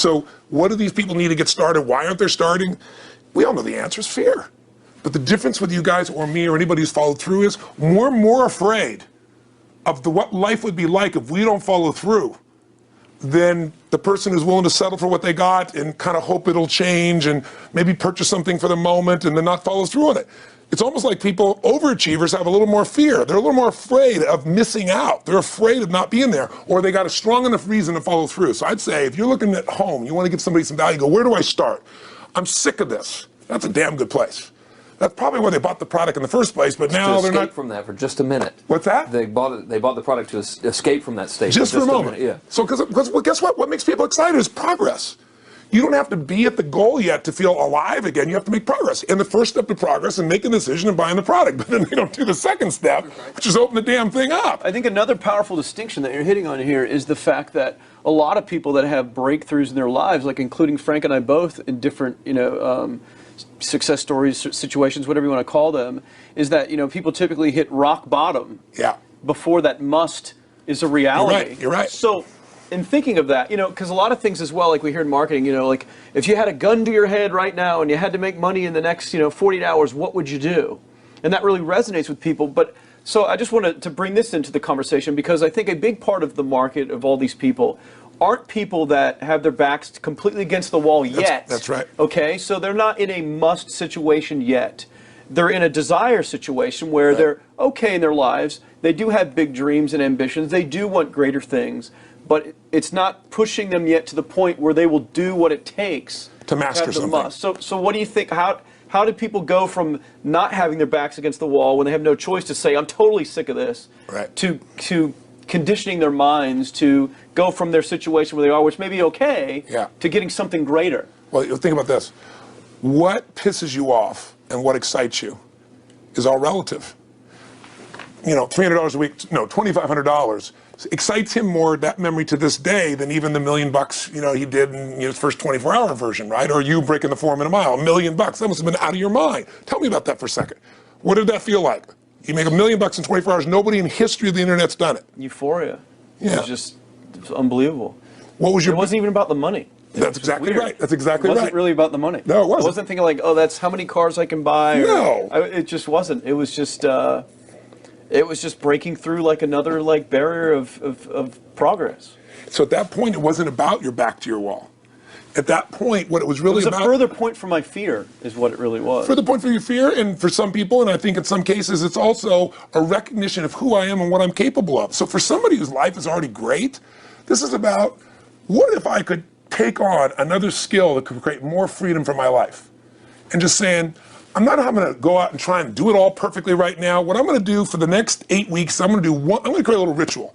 So what do these people need to get started? Why aren't they starting? We all know the answer is fear. But the difference with you guys or me or anybody who's followed through is we're more afraid of what life would be like if we don't follow through than the person who's willing to settle for what they got and kind of hope it'll change and maybe purchase something for the moment and then not follow through on it. It's almost like people, overachievers, have a little more fear. They're a little more afraid of missing out. They're afraid of not being there, or they got a strong enough reason to follow through. So I'd say if you're looking at home, you want to give somebody some value, go, where do I start? I'm sick of this. That's a damn good place. That's probably why they bought the product in the first place, but now they're not. To escape from that for just a minute. What's that? They bought the product to escape from that state. Just for a moment. Yeah. So, because well, guess what? What makes people excited is progress. You don't have to be at the goal yet to feel alive again. You have to make progress. And the first step to progress is making a decision and buying the product. But then they don't do the second step, which is open the damn thing up. I think another powerful distinction that you're hitting on here is the fact that a lot of people that have breakthroughs in their lives, like including Frank and I both in different, success stories, situations, whatever you want to call them, is that, people typically hit rock bottom before that must is a reality. You're right. So in thinking of that, because a lot of things as well, like we hear in marketing, like if you had a gun to your head right now and you had to make money in the next, 48 hours, what would you do? And that really resonates with people. But so I just wanted to bring this into the conversation because I think a big part of the market of all these people aren't people that have their backs completely against the wall yet. That's right. Okay, so they're not in a must situation yet. They're in a desire situation where they're okay in their lives. They do have big dreams and ambitions. They do want greater things. But it's not pushing them yet to the point where they will do what it takes to master something. Must. So what do you think? How did people go from not having their backs against the wall when they have no choice to say, I'm totally sick of this, to conditioning their minds to go from their situation where they are, which may be okay, to getting something greater? Well, think about this. What pisses you off and what excites you is all relative. $300 a week, no, $2,500 excites him more, that memory to this day, than even the $1 million, he did in his first 24-hour version, right? Or you breaking the 4 minute mile, $1 million. That must have been out of your mind. Tell me about that for a second. What did that feel like? You make $1 million in 24 hours. Nobody in history of the internet's done it. Euphoria. Yeah. It was unbelievable. What was your? It wasn't even about the money. That's exactly right. That's exactly right. It wasn't really about the money. No, it wasn't. I wasn't thinking like, oh, that's how many cars I can buy. No. It just wasn't. It was just. It was just breaking through like another barrier of progress. So at that point, it wasn't about your back to your wall. At that point, what it was really about... It was a further point for my fear, is what it really was. Further point for your fear, and for some people, and I think in some cases, it's also a recognition of who I am and what I'm capable of. So for somebody whose life is already great, this is about, what if I could take on another skill that could create more freedom for my life? And just saying, I'm not having to go out and try and do it all perfectly right now. What I'm going to do for the next 8 weeks, I'm going to create a little ritual.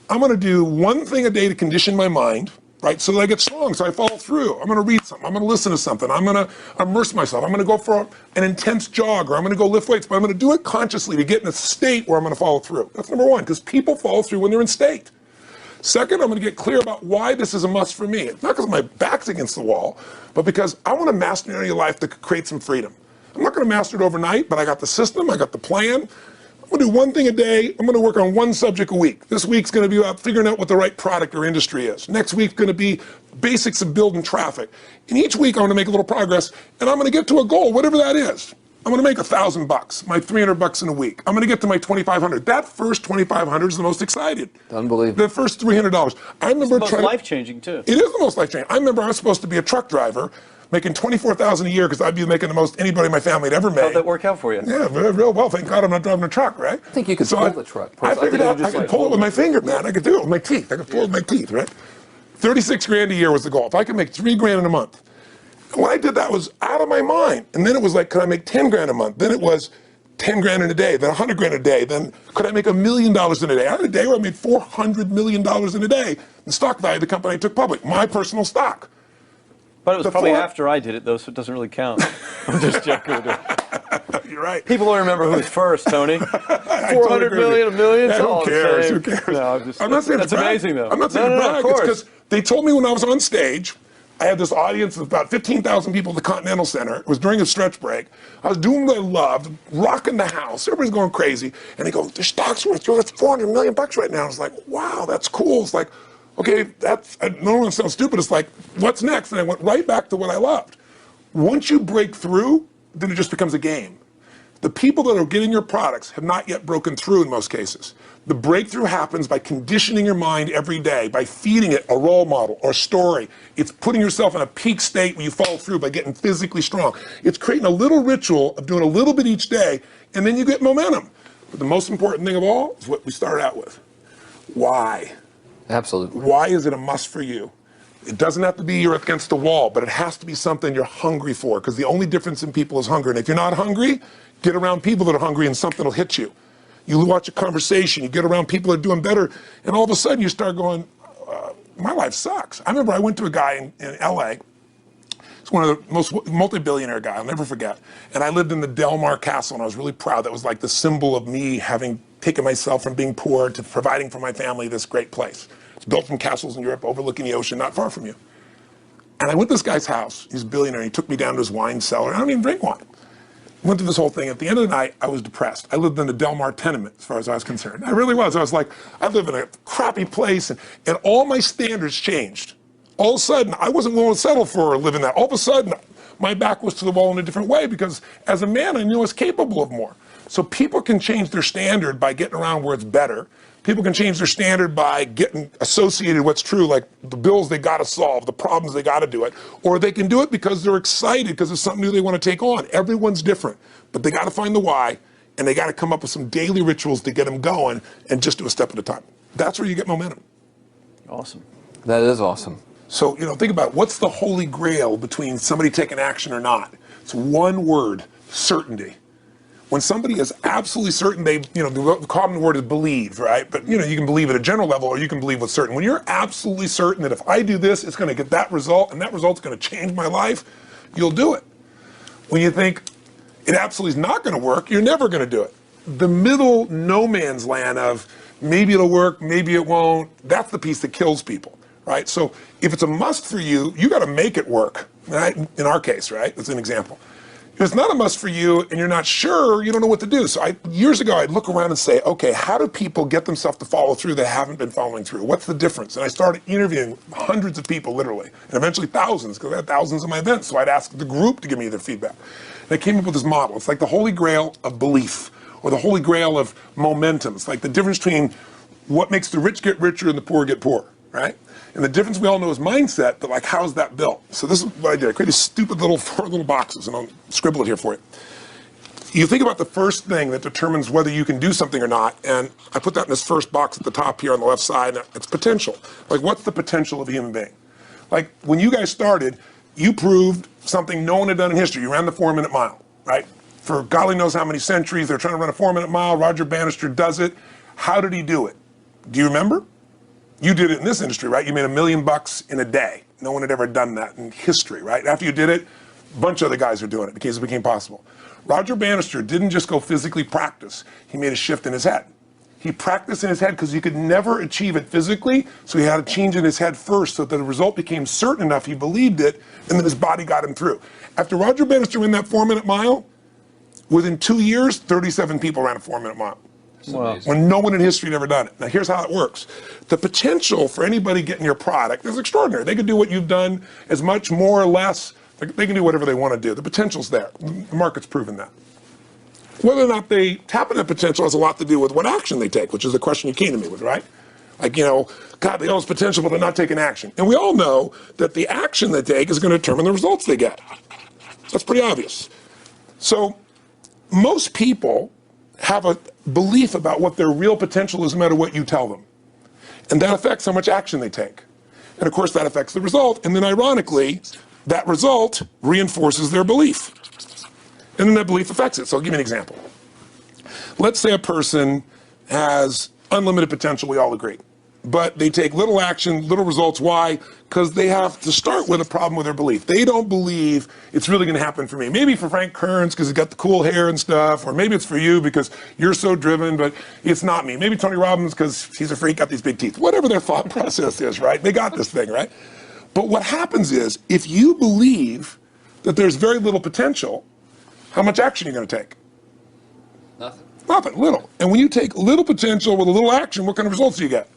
I'm going to do one thing a day to condition my mind, right, so that I get strong, so I follow through. I'm going to read something. I'm going to listen to something. I'm going to immerse myself. I'm going to go for an intense jog, or I'm going to go lift weights, but I'm going to do it consciously to get in a state where I'm going to follow through. That's number one, because people follow through when they're in state. Second, I'm going to get clear about why this is a must for me. It's not because my back's against the wall, but because I want to master an area of life that could create some freedom. I'm not going to master it overnight, but I got the system, I got the plan. I'm going to do one thing a day. I'm going to work on one subject a week. This week's going to be about figuring out what the right product or industry is. Next week's going to be basics of building traffic. And each week I'm going to make a little progress, and I'm going to get to a goal, whatever that is. I'm going to make $1,000, my $300 in a week. I'm going to get to my $2,500. That first $2,500 is the most excited. Unbelievable. The first $300. I remember it's the most life-changing too. It is the most life-changing. I remember I was supposed to be a truck driver, making $24,000 a year because I'd be making the most anybody in my family had ever made. How'd that work out for you? Yeah, real well. Thank God I'm not driving a truck, right? I think you could pull the truck. I figured out I could pull it with my finger, man. I could do it with my teeth. I could pull it with my teeth, right? 36 grand a year was the goal. If I could make 3 grand in a month. And when I did that, I was out of my mind. And then it was like, could I make 10 grand a month? Then it was 10 grand in a day, then 100 grand a day. Then could I make $1 million in a day? I had a day where I made $400 million in a day. The stock value of the company I took public, my personal stock. But it was probably after I did it, though, so it doesn't really count. I'm just joking. You're right. People don't remember who was first, Tony. 400 million, $1 million. Yeah, who cares? Who cares? No, I'm not saying that's amazing, though. I'm not saying to brag. It's because they told me when I was on stage, I had this audience of about 15,000 people at the Continental Center. It was during a stretch break. I was doing what I loved, rocking the house. Everybody's going crazy. And they go, the stock's worth $400 million right now. I was like, wow, that's cool. It's like, Okay, no one sounds stupid. It's like, what's next? And I went right back to what I loved. Once you break through, then it just becomes a game. The people that are getting your products have not yet broken through in most cases. The breakthrough happens by conditioning your mind every day, by feeding it a role model or a story. It's putting yourself in a peak state where you follow through by getting physically strong. It's creating a little ritual of doing a little bit each day, and then you get momentum. But the most important thing of all is what we started out with. Why? Absolutely. Why is it a must for you? It doesn't have to be you're against the wall, but it has to be something you're hungry for, because the only difference in people is hunger. And if you're not hungry, get around people that are hungry and something will hit you. You watch a conversation, you get around people that are doing better, and all of a sudden you start going, my life sucks. I remember I went to a guy in LA. He's one of the most multi-billionaire guy, I'll never forget. And I lived in the Del Mar Castle, and I was really proud. That was like the symbol of me having taken myself from being poor to providing for my family this great place. It's built from castles in Europe overlooking the ocean, not far from you. And I went to this guy's house. He's a billionaire. He took me down to his wine cellar. I don't even drink wine. Went through this whole thing. At the end of the night, I was depressed. I lived in the Del Mar tenement, as far as I was concerned. I really was. I was like, I live in a crappy place, and all my standards changed. All of a sudden, I wasn't willing to settle for living that. All of a sudden, my back was to the wall in a different way, because as a man, I knew I was capable of more. So people can change their standard by getting around where it's better. People can change their standard by getting associated what's true, like the bills they got to solve, the problems they got to do it. Or they can do it because they're excited, because it's something new they want to take on. Everyone's different, but they got to find the why, and they got to come up with some daily rituals to get them going, and just do a step at a time. That's where you get momentum. Awesome. That is awesome. So, think about what's the holy grail between somebody taking action or not. It's one word: certainty. When somebody is absolutely certain, the common word is believe, right? But you can believe at a general level, or you can believe with certain. When you're absolutely certain that if I do this, it's going to get that result, and that result's going to change my life, you'll do it. When you think it absolutely is not going to work, you're never going to do it. The middle no man's land of maybe it'll work, maybe it won't, that's the piece that kills people, right? So if it's a must for you, you got to make it work, right? In our case, right? That's an example. If it's not a must for you and you're not sure, you don't know what to do. So years ago, I'd look around and say, okay, how do people get themselves to follow through that haven't been following through? What's the difference? And I started interviewing hundreds of people, literally, and eventually thousands, because I had thousands of my events. So I'd ask the group to give me their feedback. And I came up with this model. It's like the Holy Grail of belief, or the Holy Grail of momentum. It's like the difference between what makes the rich get richer and the poor get poorer, right? And the difference we all know is mindset, but like, how's that built? So this is what I did. I created stupid four little boxes, and I'll scribble it here for you. You think about the first thing that determines whether you can do something or not, and I put that in this first box at the top here on the left side, and it's potential. Like, what's the potential of a human being? Like, when you guys started, you proved something no one had done in history. You ran the 4-minute mile, right? For golly knows how many centuries, they're trying to run a 4-minute mile. Roger Bannister does it. How did he do it? Do you remember? You did it in this industry, right? You made $1 million in a day. No one had ever done that in history, right? After you did it, a bunch of other guys are doing it because it became possible. Roger Bannister didn't just go physically practice. He made a shift in his head. He practiced in his head because he could never achieve it physically, so he had to change in his head first so that the result became certain enough he believed it, and then his body got him through. After Roger Bannister ran that 4-minute mile, within 2 years, 37 people ran a 4-minute mile. Wow. When no one in history had ever done it. Now here's how it works. The potential for anybody getting your product is extraordinary. They could do what you've done as much, more or less. They can do whatever they want to do. The potential's there. The market's proven that. Whether or not they tap into that potential has a lot to do with what action they take, which is the question you came to me with, right? Like, God, they all have potential, but they're not taking action. And we all know that the action they take is going to determine the results they get. That's pretty obvious. So most people have a belief about what their real potential is no matter what you tell them. And that affects how much action they take. And of course that affects the result. And then ironically, that result reinforces their belief. And then that belief affects it. So I'll give you an example. Let's say a person has unlimited potential, we all agree. But they take little action, little results. Why? Because they have to start with a problem with their belief. They don't believe it's really going to happen for me. Maybe for Frank Kearns because he's got the cool hair and stuff, or maybe it's for you because you're so driven, but it's not me. Maybe Tony Robbins because he's a freak, got these big teeth. Whatever their thought process is, right? They got this thing, right? But what happens is, if you believe that there's very little potential, how much action are you going to take? Nothing. Nothing, little. And when you take little potential with a little action, what kind of results do you get?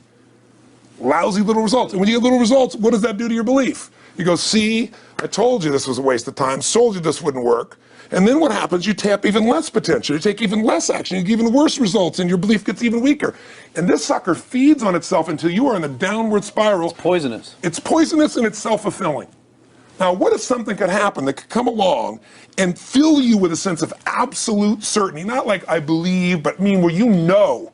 lousy little results. And when you get little results, what does that do to your belief? You go, see, I told you this was a waste of time, told you this wouldn't work. And then what happens? You tap even less potential. You take even less action. You get even worse results, and your belief gets even weaker. And this sucker feeds on itself until you are in the downward spiral. It's poisonous. It's poisonous and it's self-fulfilling. Now, what if something could happen that could come along and fill you with a sense of absolute certainty? Not like I believe, but where you know.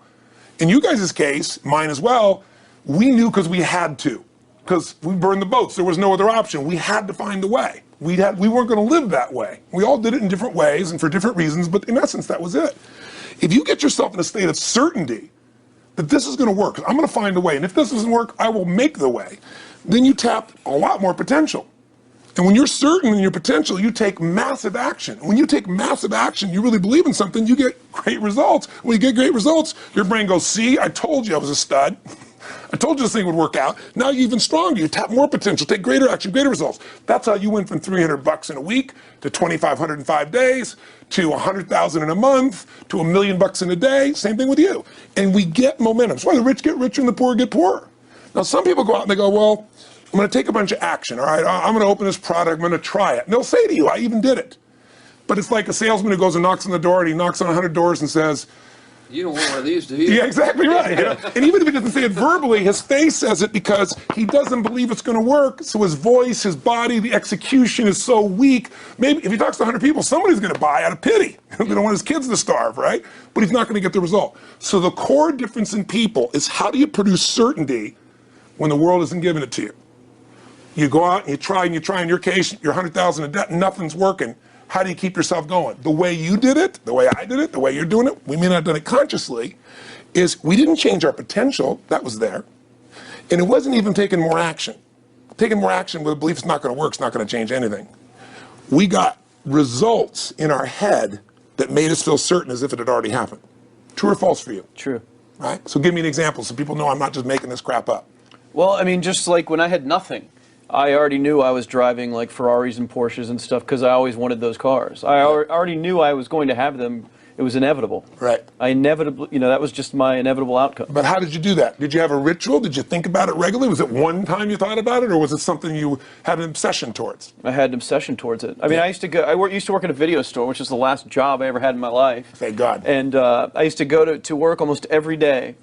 In you guys' case, mine as well, we knew because we had to. Because we burned the boats. There was no other option. We had to find a way. We weren't going to live that way. We all did it in different ways and for different reasons, but in essence, that was it. If you get yourself in a state of certainty that this is going to work, I'm going to find a way, and if this doesn't work, I will make the way, then you tap a lot more potential. And when you're certain in your potential, you take massive action. When you take massive action, you really believe in something, you get great results. When you get great results, your brain goes, see, I told you I was a stud. I told you this thing would work out. Now you're even stronger. You tap more potential, take greater action, greater results. That's how you went from $300 in a week to $2,500 in 5 days to $100,000 in a month to $1 million in a day. Same thing with you. And we get momentum. That's why the rich get richer and the poor get poorer. Now some people go out and they go, well, I'm going to take a bunch of action. All right, I'm going to open this product. I'm going to try it. And they'll say to you, I even did it. But it's like a salesman who goes and knocks on the door, and he knocks on 100 doors and says, you don't want one of these, do you? yeah, exactly right. You know? And even if he doesn't say it verbally, his face says it because he doesn't believe it's going to work. So his voice, his body, the execution is so weak. Maybe if he talks to 100 people, somebody's going to buy out of pity. They don't want his kids to starve, right? But he's not going to get the result. So the core difference in people is how do you produce certainty when the world isn't giving it to you? You go out and you try, in your case, you're 100,000 in debt, nothing's working. How do you keep yourself going? The way you did it, the way I did it, the way you're doing it, we may not have done it consciously, is we didn't change our potential, that was there. And it wasn't even taking more action. Taking more action with a belief it's not going to work, it's not going to change anything. We got results in our head that made us feel certain as if it had already happened. True or false for you? True. Right? So give me an example so people know I'm not just making this crap up. Well, I mean, just like when I had nothing, I already knew I was driving like Ferraris and Porsches and stuff because I always wanted those cars. I already knew I was going to have them. It was inevitable. Right. I inevitably, that was just my inevitable outcome. But how did you do that? Did you have a ritual? Did you think about it regularly? Was it one time you thought about it, or was it something you had an obsession towards? I had an obsession towards it. I mean, I used to work at a video store, which is the last job I ever had in my life. Thank God. And I used to go to work almost every day.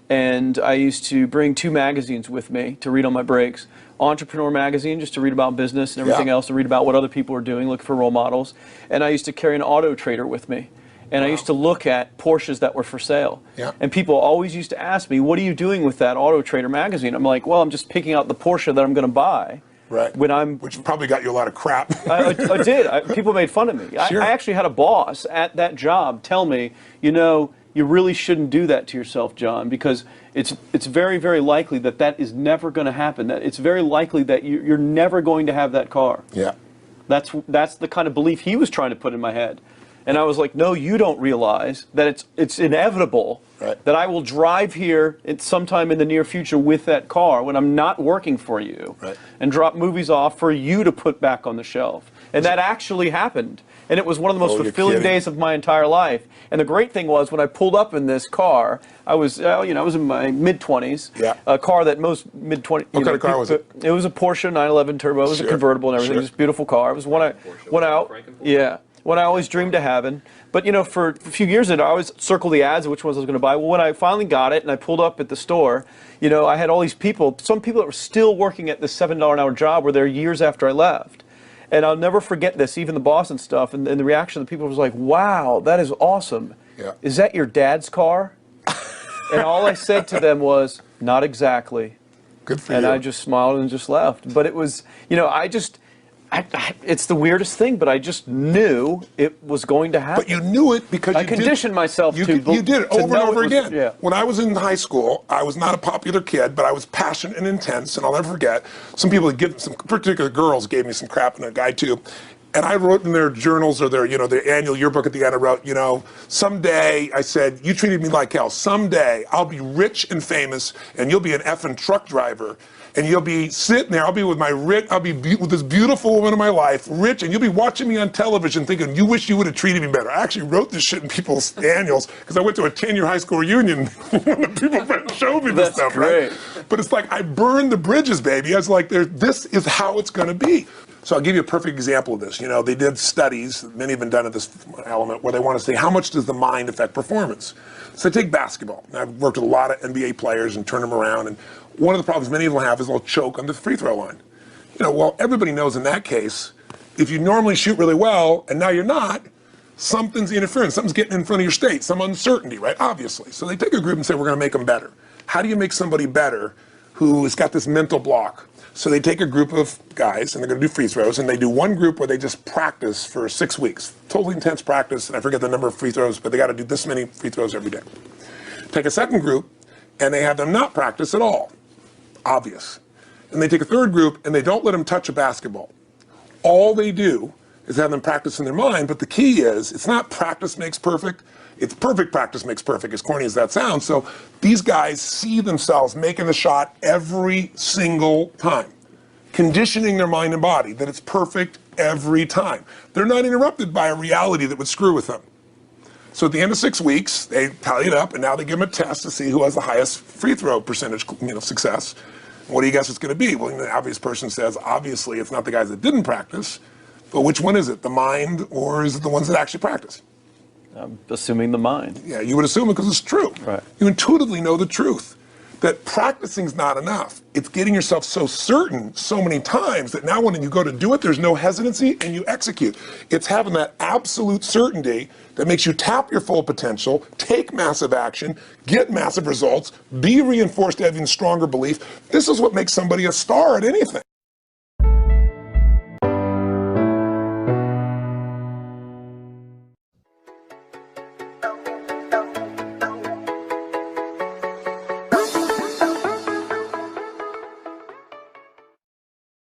And I used to bring 2 magazines with me to read on my breaks. Entrepreneur magazine, just to read about business and everything else, to read about what other people are doing, look for role models. And I used to carry an auto trader with me. And I used to look at Porsches that were for sale. Yeah. And people always used to ask me, what are you doing with that Auto Trader magazine? I'm like, well, I'm just picking out the Porsche that I'm going to buy. Right. Which probably got you a lot of crap. I did. People made fun of me. Sure. I actually had a boss at that job tell me, you really shouldn't do that to yourself, John, because it's very, very likely that is never going to happen. That it's very likely that you're never going to have that car. Yeah. That's the kind of belief he was trying to put in my head. And I was like, no, you don't realize that it's inevitable that I will drive here sometime in the near future with that car when I'm not working for you and drop movies off for you to put back on the shelf. And that actually happened. And it was one of the most fulfilling days of my entire life. And the great thing was when I pulled up in this car, I was in my mid-20s. Yeah. A car that most mid-20s. What kind of car was it? It was a Porsche 911 Turbo. It was a convertible and everything. It was a beautiful car. It was one I always dreamed of having. But for a few years I always circled the ads of which ones I was going to buy. Well, when I finally got it and I pulled up at the store, I had all these people. Some people that were still working at this $7 an hour job were there years after I left. And I'll never forget this, even the boss and stuff, and the reaction of the people was like, wow, that is awesome. Yeah. Is that your dad's car? And all I said to them was, not exactly. Good for you. And I just smiled and just left. But it was, it's the weirdest thing, but I just knew it was going to happen. But you knew it because I conditioned myself you did it over and over again. Yeah. When I was in high school, I was not a popular kid, but I was passionate and intense, and I'll never forget, some particular girls gave me some crap, and a guy too. And I wrote in their journals or their annual yearbook at the end, I wrote, someday, I said, you treated me like hell. Someday I'll be rich and famous, and you'll be an effing truck driver. And you'll be sitting there, I'll be with with this beautiful woman of my life, rich, and you'll be watching me on television thinking, you wish you would have treated me better. I actually wrote this shit in people's annuals because I went to a 10-year high school reunion. One of the people showed me this stuff, great. right? But it's like, I burned the bridges, baby. I was like, this is how it's going to be. So I'll give you a perfect example of this. You know, they did studies, many have been done at this element, where they want to say, how much does the mind affect performance? So take basketball. I've worked with a lot of NBA players and turned them around, and one of the problems many of them have is they'll choke on the free throw line. You know, well, everybody knows in that case, if you normally shoot really well, and now you're not, something's interfering, something's getting in front of your state, some uncertainty, right? Obviously. So they take a group and say, we're going to make them better. How do you make somebody better who has got this mental block? So they take a group of guys, and they're going to do free throws, and they do one group where they just practice for 6 weeks. Totally intense practice, and I forget the number of free throws, but they got to do this many free throws every day. Take a second group, and they have them not practice at all. Obvious. And they take a third group, and they don't let them touch a basketball. All they do is have them practice in their mind, but the key is, it's not practice makes perfect, it's perfect practice makes perfect, as corny as that sounds. So these guys see themselves making the shot every single time, conditioning their mind and body that it's perfect every time. They're not interrupted by a reality that would screw with them. So at the end of 6 weeks, they tally it up, and now they give them a test to see who has the highest free throw percentage, success. What do you guess it's going to be? Well, the obvious person says, obviously, it's not the guys that didn't practice, but which one is it, the mind, or is it the ones that actually practice? I'm assuming the mind. Yeah, you would assume it because it's true. Right. You intuitively know the truth, that practicing's not enough. It's getting yourself so certain so many times that now when you go to do it, there's no hesitancy and you execute. It's having that absolute certainty that makes you tap your full potential, take massive action, get massive results, be reinforced having stronger belief. This is what makes somebody a star at anything.